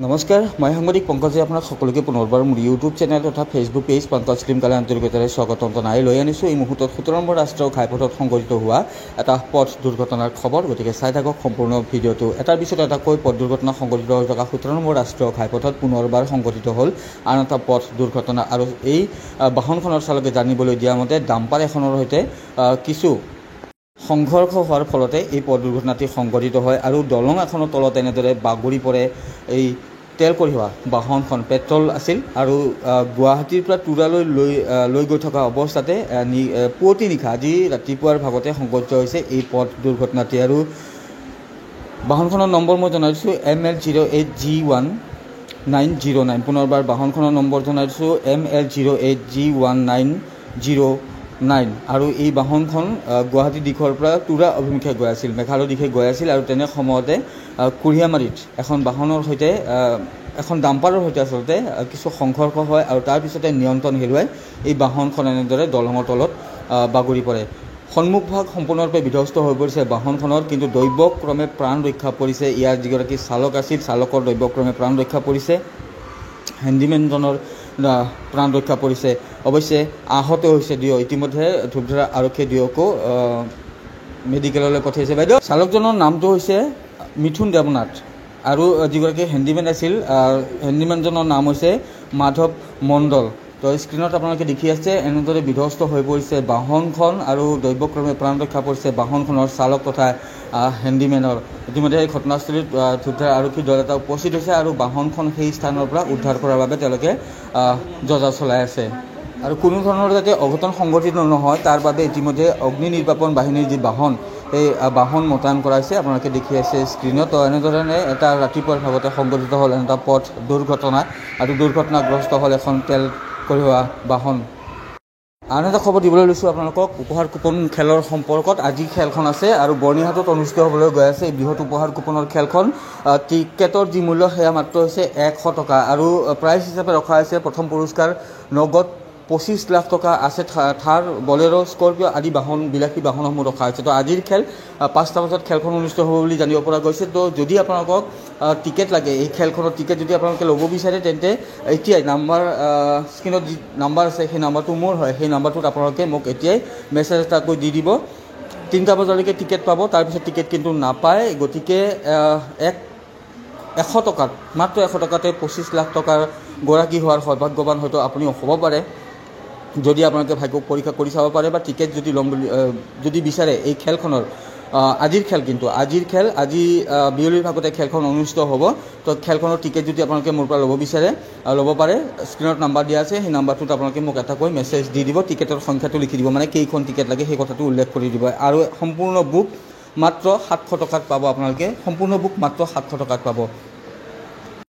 নমস্কাৰ, মই সাংবাদিক পংকজে আপোনাক সকলোকে পুনৰবাৰ মোৰ ইউটিউব চেনেল তথা Facebook page Pankaj cream colour আন্তৰিকতাৰে স্বাগতম জনাই লৈ আনিছোঁ এই মুহূৰ্তত 17 নম্বৰ ৰাষ্ট্ৰীয় ঘাইপথত সংঘটিত হোৱা এটা পথ দুৰ্ঘটনাৰ খবৰ। গতিকে চাই থাকক সম্পূৰ্ণ ভিডিঅ'টো। এটাৰ পিছত এটাকৈ পথ দুৰ্ঘটনা সংঘটিত হৈ থকা 17 নম্বৰ ৰাষ্ট্ৰীয় ঘাইপথত পুনৰবাৰ সংঘটিত হ'ল আন এটা পথ দুৰ্ঘটনা। আৰু এই বাহনখনৰ চালকে জানিবলৈ দিয়া মতে ডাম্পাৰ এখনৰ সৈতে কিছু সংঘৰ্ষ হোৱাৰ ফলতে এই পথ দুৰ্ঘটনাটি সংঘটিত হয় আৰু দলং এখনৰ তলত এনেদৰে বাগৰি পৰে এই তেল কঢ়িওৱা বাহনখন। পেট্ৰল আছিল আৰু গুৱাহাটীৰ পৰা তুৰালৈ লৈ গৈ থকা অৱস্থাতে পুৱতি নিশা আজি ৰাতিপুৱাৰ ভাগতে সংঘটিত হৈছে এই পথ দুৰ্ঘটনাটি। আৰু বাহনখনৰ নম্বৰ মই জনাইছোঁ ML08G1909। পুনৰবাৰ বাহনখনৰ নম্বৰ জনাইছোঁ ML08G1909। আৰু এই বাহনখন গুৱাহাটী দিশৰ পৰা তুৰা অভিমুখে গৈ আছিল, মেঘালয় দিশে গৈ আছিল। আৰু তেনে সময়তে কুঢ়িয়ামাৰীত এখন বাহনৰ সৈতে এখন ডাম্পাৰৰ সৈতে আচলতে কিছু সংঘৰ্ষ হয় আৰু তাৰপিছতে নিয়ন্ত্ৰণ হেৰুৱাই এই বাহনখন এনেদৰে দলঙৰ তলত বাগৰি পৰে। সন্মুখভাগ সম্পূৰ্ণৰূপে বিধ্বস্ত হৈ পৰিছে বাহনখনৰ, কিন্তু দৈৱক্ৰমে প্ৰাণ ৰক্ষা পৰিছে ইয়াৰ যিগৰাকী চালক আছিল, চালকৰ দৈৱক্ৰমে প্ৰাণ ৰক্ষা পৰিছে। হেণ্ডিমেনজনৰ প্ৰাণ ৰক্ষা পৰিছে। অৱশ্যে আহত হৈছে দুয়ো। ইতিমধ্যে ধূপধাৰা আৰক্ষীয়ে দুয়োকো মেডিকেললৈ পঠিয়াইছে। বাইদেউ, চালকজনৰ নামটো হৈছে মিথুন দেৱনাথ আৰু যিগৰাকী হেণ্ডিমেন আছিল হেণ্ডিমেনজনৰ নাম হৈছে মাধৱ মণ্ডল। তো স্ক্ৰীণত আপোনালোকে দেখি আছে এনেদৰে বিধ্বস্ত হৈ পৰিছে বাহনখন আৰু দৈৱক্ৰমে প্ৰাণ ৰক্ষা পৰিছে বাহনখনৰ চালক তথা হেণ্ডিমেনৰ। ইতিমধ্যে এই ঘটনাস্থলীত ধূপধাৰা আৰক্ষীৰ দল এটা উপস্থিত হৈছে আৰু বাহনখন সেই স্থানৰ পৰা উদ্ধাৰ কৰাৰ বাবে তেওঁলোকে যজা চলাই আছে। আৰু কোনো ধৰণৰ যাতে অঘটন সংঘটিত নহয় তাৰ বাবে ইতিমধ্যে অগ্নি নিৰ্বাপন বাহিনীৰ যি বাহন, এই বাহন মোতায়েন কৰা হৈছে, আপোনালোকে দেখি আছে স্ক্ৰীণত। এনেধৰণে এটা ৰাতিপুৱাৰ ভাগতে সংঘটিত হ'ল এটা পথ দুৰ্ঘটনা আৰু দুৰ্ঘটনাগ্ৰস্ত হ'ল এখন তেল কঢ়িওৱা বাহন। আন এটা খবৰ দিবলৈ লৈছোঁ আপোনালোকক উপহাৰ কুপন খেলৰ সম্পৰ্কত। আজি খেলখন আছে আৰু বৰ্ণিহাটত অনুষ্ঠিত হ'বলৈ গৈ আছে এই বৃহৎ উপহাৰ কুপনৰ খেলখন। টিকেটৰ যি মূল্য সেয়া মাত্ৰ হৈছে 100 টকা আৰু প্ৰাইজ হিচাপে ৰখা হৈছে প্ৰথম পুৰস্কাৰ নগদ 25 লাখ টকা আছে। থাৰ, বলেৰো, স্কৰপিঅ' আদি বিলাসী বাহনসমূহ ৰখা হৈছে। তো আজিৰ খেল 5টা বজাত খেলখন অনুষ্ঠিত হ'ব বুলি জানিব পৰা গৈছে। তো যদি আপোনালোকক টিকেট লাগে, এই খেলখনৰ টিকেট যদি আপোনালোকে ল'ব বিচাৰে তেন্তে এতিয়াই স্ক্ৰীণত যি নাম্বাৰ আছে সেই নাম্বাৰটো মোৰ হয়, সেই নাম্বাৰটোত আপোনালোকে মোক এতিয়াই মেছেজ এটাকৈ দি দিব। 3টা বজালৈকে টিকেট পাব, তাৰপিছত টিকেট কিন্তু নাপায়। গতিকে 100 টকাত, মাত্ৰ 100 টকাতে 25 লাখ টকাৰ গৰাকী হোৱাৰ সৌভাগ্যৱান হয়তো আপুনিও হ'ব পাৰে যদি আপোনালোকে ভাগ্য পৰীক্ষা কৰি চাব পাৰে বা টিকেট যদি ল'ম বুলি যদি বিচাৰে। এই খেলখনৰ আজিৰ খেল আজি বিয়লিৰ ভাগতে খেলখন অনুষ্ঠিত হ'ব। তো খেলখনৰ টিকেট যদি আপোনালোকে মোৰ পৰা ল'ব বিচাৰে ল'ব পাৰে। স্ক্ৰীণত নাম্বাৰ দিয়া আছে, সেই নাম্বাৰটোত আপোনালোকে মোক এটাকৈ মেছেজ দি দিব, টিকেটৰ সংখ্যাটো লিখি দিব, মানে কেইখন টিকেট লাগে সেই কথাটো উল্লেখ কৰি দিব। আৰু সম্পূৰ্ণ বুক মাত্ৰ 700 টকাত পাব আপোনালোকে, সম্পূৰ্ণ বুক মাত্ৰ 700 টকাত পাব।